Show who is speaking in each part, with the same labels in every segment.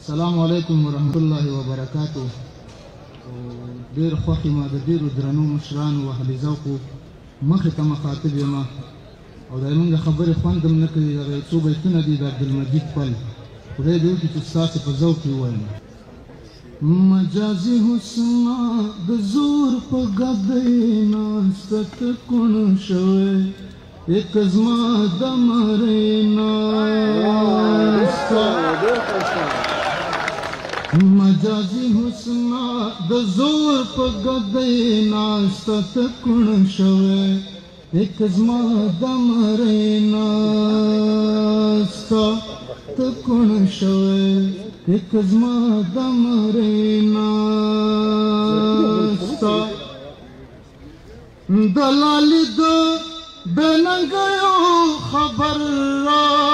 Speaker 1: السلام علیکم ورحمت الله وبرکاتو. ډېر خوښ یم د ډېرو درنو مشرانو او اهل ذوقو مخې ته مخاطب یم او د زموږ خبرې خوند هم نه کوي. هغه څو بیتونه دي د عبدالمجید پل، خدای دې وکړي چې ستاسې په ذوق یې ووایم. مجازي حسنا د زور په ګدۍ ناسته ته کوڼ شوی، یک زما د مرۍ ناسته. مجازي حسنا د زور په ګدۍ ناسته ته کوڼ شوی، یک زما د مرۍ ناسته ته کوڼ شوی، یک زما د مرۍ ناسته. دلالي د بېننګیو خبر راغی،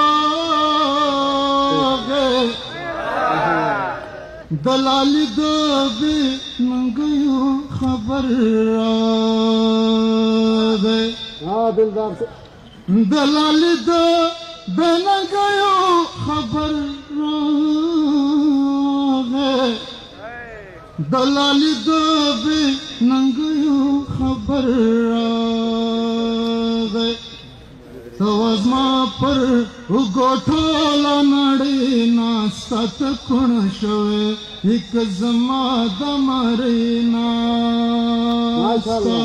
Speaker 1: دلالي د بېننګیو خبر راغی، دلالي د بېننګیو خبر راغی، دلالي د بېننګیو خبر راغی. ته زما پر ګوټوله نړۍ ناسته ته کوڼ شوی، یک زما د مرۍ ناسته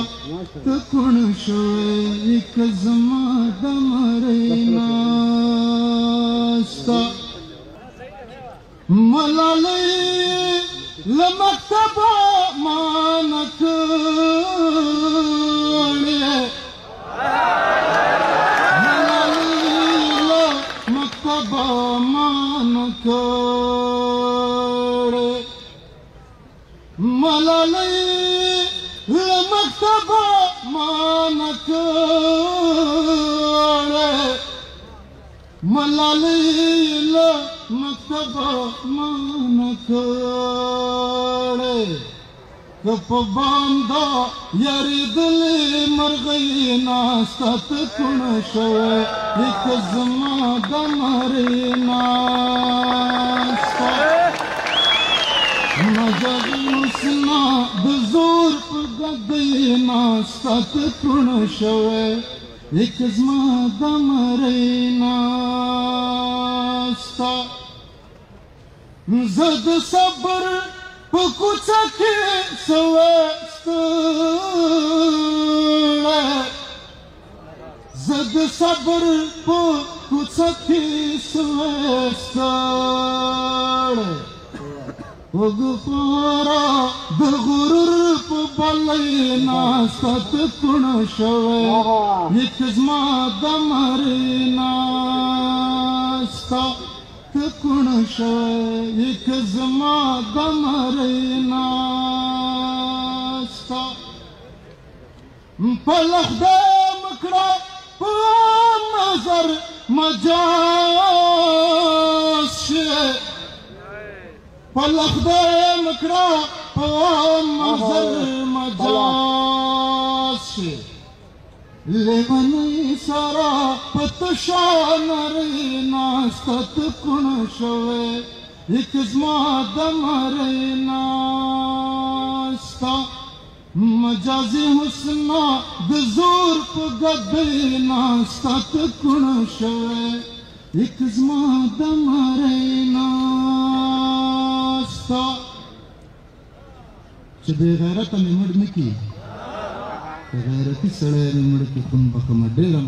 Speaker 1: ته کوڼ شوی، یک زما د مرۍ ناسته. ملالۍ له مکتبه ما نه کړې، ملالۍ له مکتبه ما نه کړې، ملالۍ له مکتبه ما نه کړې. که په باندا یارېدلې مرغۍ ناسته ته کوڼ شوی، یک زما د مرۍ ناسته. مجازي حسنا د زور په ګدۍ ناسته ته کوڼ شوی، یک زما د مرۍ ناسته. زه د صبر په کوڅه کې سوی ستړی، زه د صبر په کوڅه کې سوی ستړی. وګوره د غرور په بلۍ ناسته ته کوڼ شوی، یک زما د مرۍ ناسته ته کوڼ شوی، یک زما د مرۍ ناسته. په لخده مکړه په نظر مجاز شي، په لخده مکړه په نظر مجاز شي. لیونۍ سره په تشه نرۍ ناسته ته کوڼ شوی، یک زما د مرۍ ناسته. مجازي حسنا د زور په ګدۍ ناسته ته کوڼ شوی، یک زما د مرۍ ناسته. چې بې غیرته مې مړ نه کړي، غیرتي سړی مې مړ کړي خون بخښمه ډېره